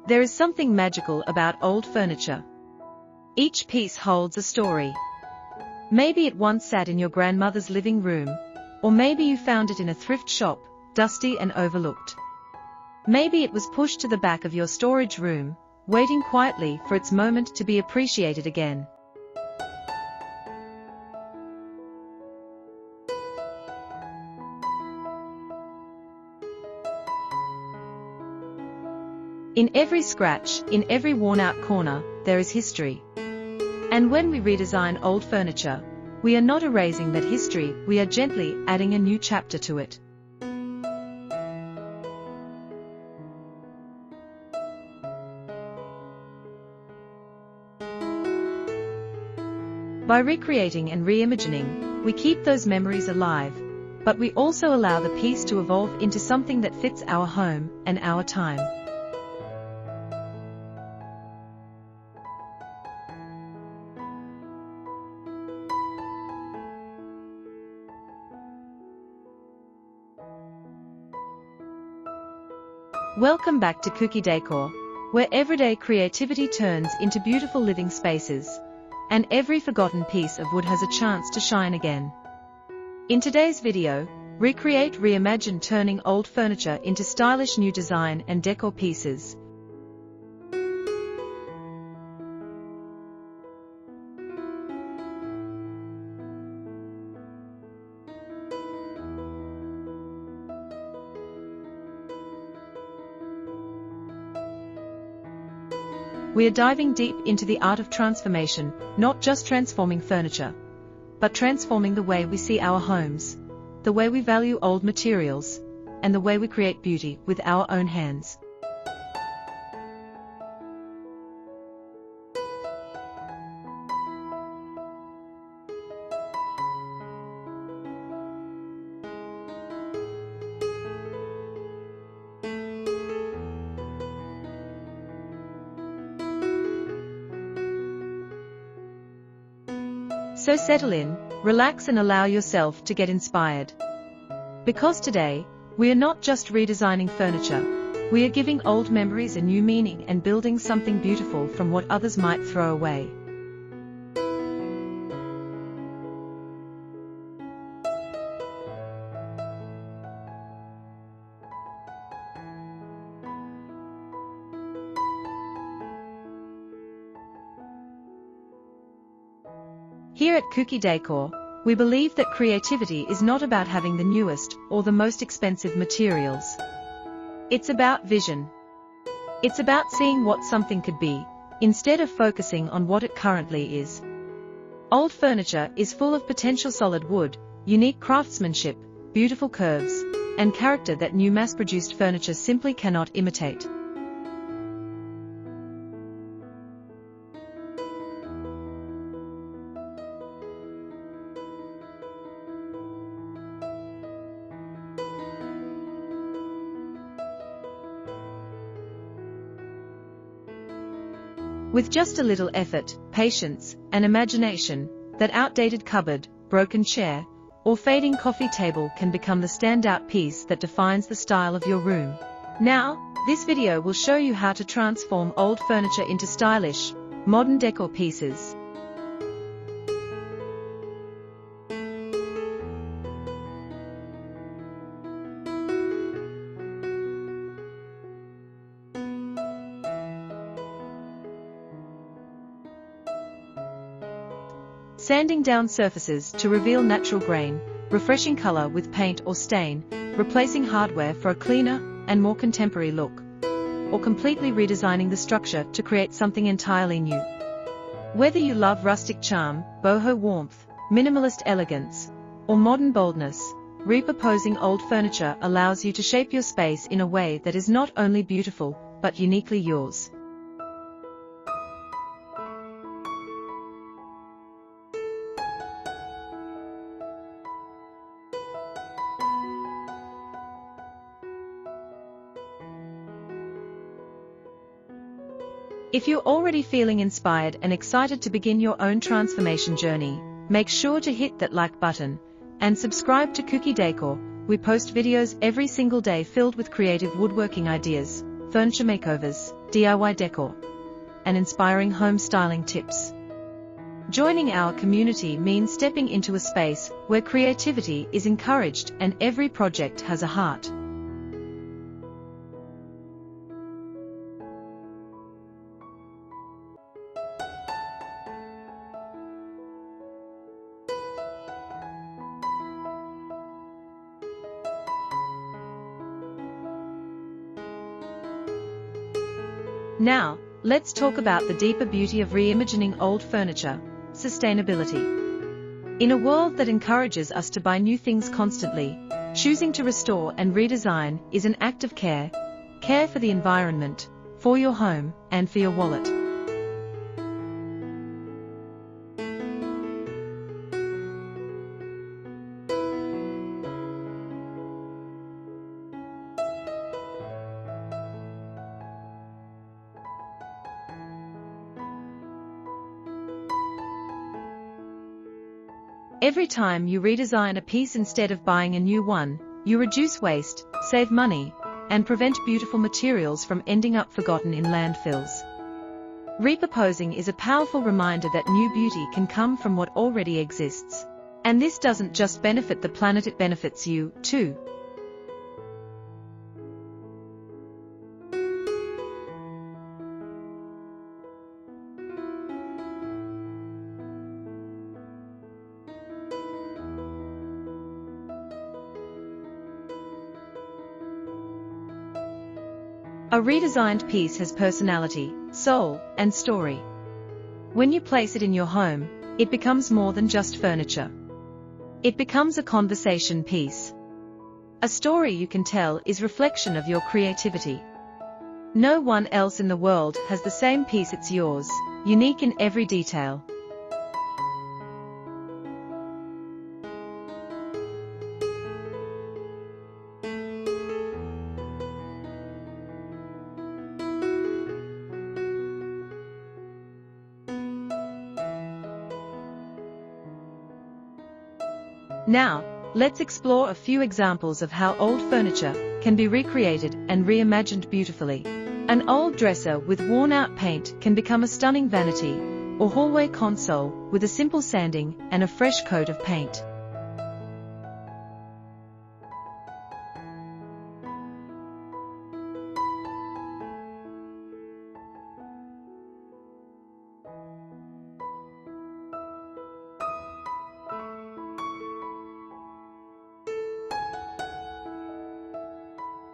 There is something magical about old furniture. Each piece holds a story. Maybe it once sat in your grandmother's living room, or maybe you found it in a thrift shop, dusty and overlooked. Maybe it was pushed to the back of your storage room, waiting quietly for its moment to be appreciated again. In every scratch, in every worn-out corner, there is history. And when we redesign old furniture, we are not erasing that history, we are gently adding a new chapter to it. By recreating and reimagining, we keep those memories alive, but we also allow the piece to evolve into something that fits our home and our time. Welcome back to Kuki Décor, where everyday creativity turns into beautiful living spaces, and every forgotten piece of wood has a chance to shine again. In today's video, recreate reimagine turning old furniture into stylish new design and decor pieces. We are diving deep into the art of transformation, not just transforming furniture, but transforming the way we see our homes, the way we value old materials, and the way we create beauty with our own hands. So settle in, relax and allow yourself to get inspired. Because today, we are not just redesigning furniture, we are giving old memories a new meaning and building something beautiful from what others might throw away. Here at Kuki Décor, we believe that creativity is not about having the newest or the most expensive materials. It's about vision. It's about seeing what something could be, instead of focusing on what it currently is. Old furniture is full of potential solid wood, unique craftsmanship, beautiful curves, and character that new mass-produced furniture simply cannot imitate. With just a little effort, patience, and imagination, that outdated cupboard, broken chair, or fading coffee table can become the standout piece that defines the style of your room. Now, this video will show you how to transform old furniture into stylish, modern decor pieces. Sanding down surfaces to reveal natural grain, refreshing color with paint or stain, replacing hardware for a cleaner and more contemporary look, or completely redesigning the structure to create something entirely new. Whether you love rustic charm, boho warmth, minimalist elegance, or modern boldness, repurposing old furniture allows you to shape your space in a way that is not only beautiful, but uniquely yours. If you're already feeling inspired and excited to begin your own transformation journey, make sure to hit that like button and subscribe to Kuki Décor. We post videos every single day filled with creative woodworking ideas, furniture makeovers, DIY decor, and inspiring home styling tips. Joining our community means stepping into a space where creativity is encouraged and every project has a heart. Now, let's talk about the deeper beauty of reimagining old furniture: sustainability. In a world that encourages us to buy new things constantly, choosing to restore and redesign is an act of care for the environment, for your home, and for your wallet. Every time you redesign a piece instead of buying a new one, you reduce waste, save money, and prevent beautiful materials from ending up forgotten in landfills. Repurposing is a powerful reminder that new beauty can come from what already exists. And this doesn't just benefit the planet, it benefits you, too. A redesigned piece has personality, soul, and story. When you place it in your home, it becomes more than just furniture. It becomes a conversation piece. A story you can tell is reflection of your creativity. No one else in the world has the same piece, it's yours, unique in every detail. Now, let's explore a few examples of how old furniture can be recreated and reimagined beautifully. An old dresser with worn-out paint can become a stunning vanity, or hallway console with a simple sanding and a fresh coat of paint.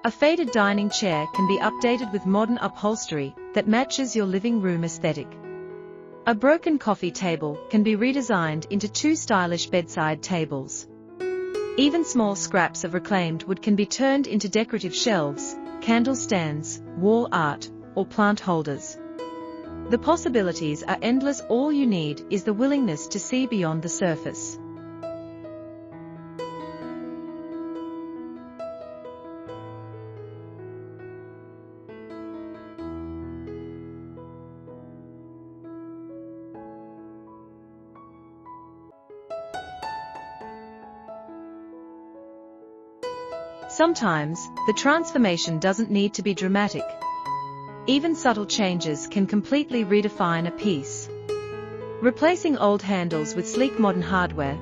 A faded dining chair can be updated with modern upholstery that matches your living room aesthetic. A broken coffee table can be redesigned into two stylish bedside tables. Even small scraps of reclaimed wood can be turned into decorative shelves, candle stands, wall art, or plant holders. The possibilities are endless. All you need is the willingness to see beyond the surface. Sometimes, the transformation doesn't need to be dramatic. Even subtle changes can completely redefine a piece. Replacing old handles with sleek modern hardware,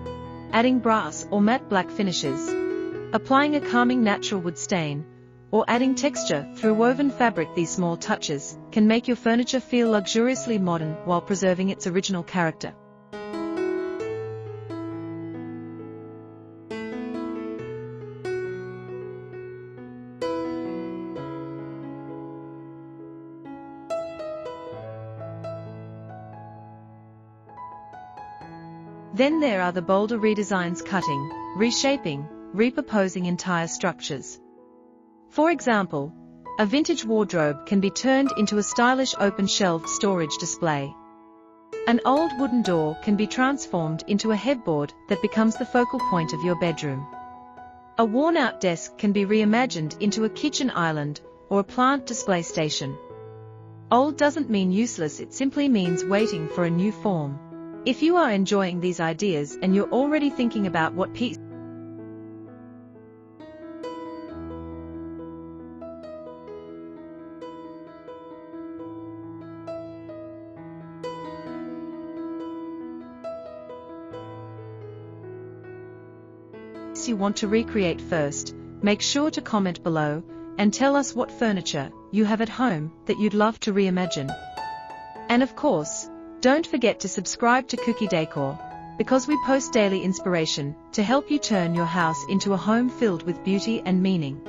adding brass or matte black finishes, applying a calming natural wood stain, or adding texture through woven fabric. These small touches can make your furniture feel luxuriously modern while preserving its original character. Then there are the bolder redesigns: cutting, reshaping, repurposing entire structures. For example, a vintage wardrobe can be turned into a stylish open-shelved storage display. An old wooden door can be transformed into a headboard that becomes the focal point of your bedroom. A worn-out desk can be reimagined into a kitchen island or a plant display station. Old doesn't mean useless, it simply means waiting for a new form. If you are enjoying these ideas and you're already thinking about what piece house you want to recreate first, make sure to comment below and tell us what furniture you have at home that you'd love to reimagine. And of course, don't forget to subscribe to Kuki Décor, because we post daily inspiration to help you turn your house into a home filled with beauty and meaning.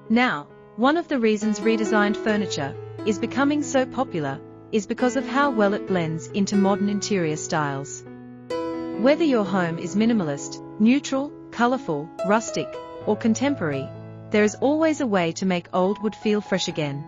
Now, one of the reasons redesigned furniture is becoming so popular is because of how well it blends into modern interior styles. Whether your home is minimalist, neutral, colorful, rustic, or contemporary, there is always a way to make old wood feel fresh again.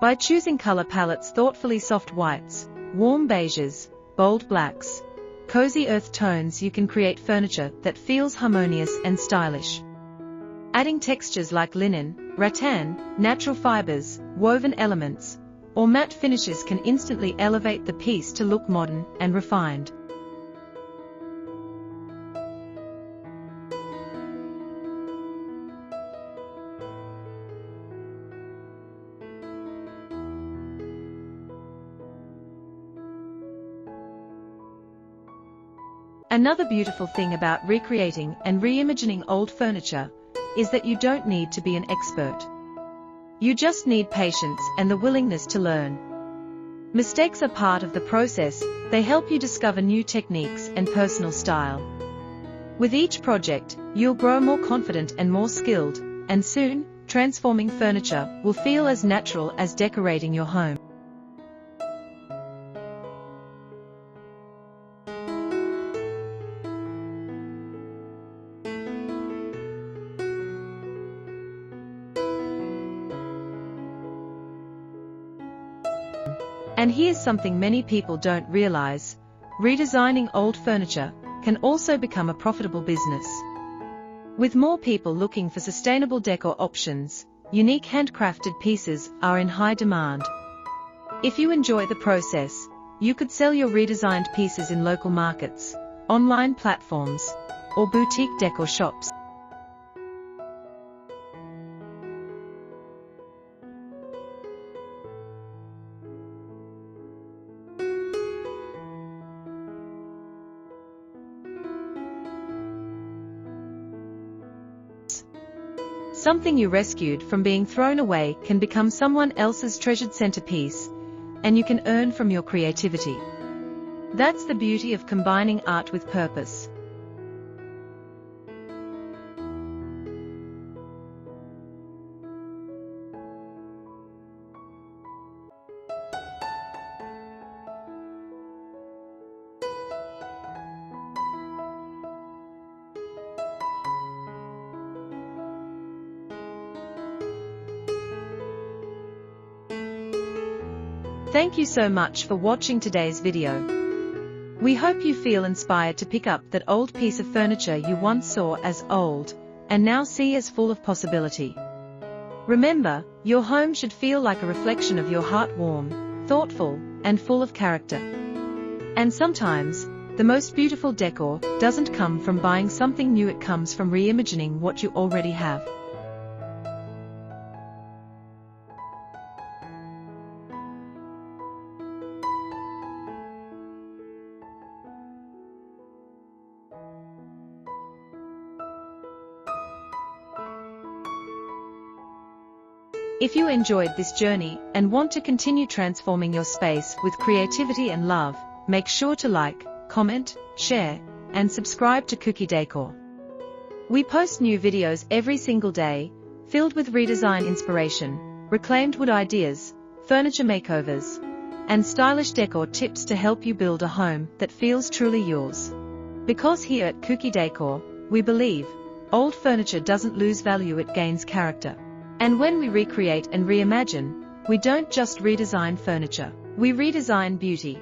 By choosing color palettes thoughtfully, soft whites, warm beiges, bold blacks, cozy earth tones, you can create furniture that feels harmonious and stylish. Adding textures like linen, rattan, natural fibers, woven elements, or matte finishes can instantly elevate the piece to look modern and refined. Another beautiful thing about recreating and reimagining old furniture is that you don't need to be an expert. You just need patience and the willingness to learn. Mistakes are part of the process, they help you discover new techniques and personal style. With each project, you'll grow more confident and more skilled, and soon, transforming furniture will feel as natural as decorating your home. And here's something many people don't realize: redesigning old furniture can also become a profitable business. With more people looking for sustainable decor options, unique handcrafted pieces are in high demand. If you enjoy the process, you could sell your redesigned pieces in local markets, online platforms, or boutique decor shops. Something you rescued from being thrown away can become someone else's treasured centerpiece, and you can earn from your creativity. That's the beauty of combining art with purpose. Thank you so much for watching today's video. We hope you feel inspired to pick up that old piece of furniture you once saw as old, and now see as full of possibility. Remember, your home should feel like a reflection of your heart, warm, thoughtful, and full of character. And sometimes, the most beautiful decor doesn't come from buying something new, it comes from reimagining what you already have. If you enjoyed this journey and want to continue transforming your space with creativity and love, make sure to like, comment, share, and subscribe to Kuki Décor. We post new videos every single day, filled with redesign inspiration, reclaimed wood ideas, furniture makeovers, and stylish decor tips to help you build a home that feels truly yours. Because here at Kuki Décor, we believe, old furniture doesn't lose value, it gains character. And when we recreate and reimagine, we don't just redesign furniture, we redesign beauty.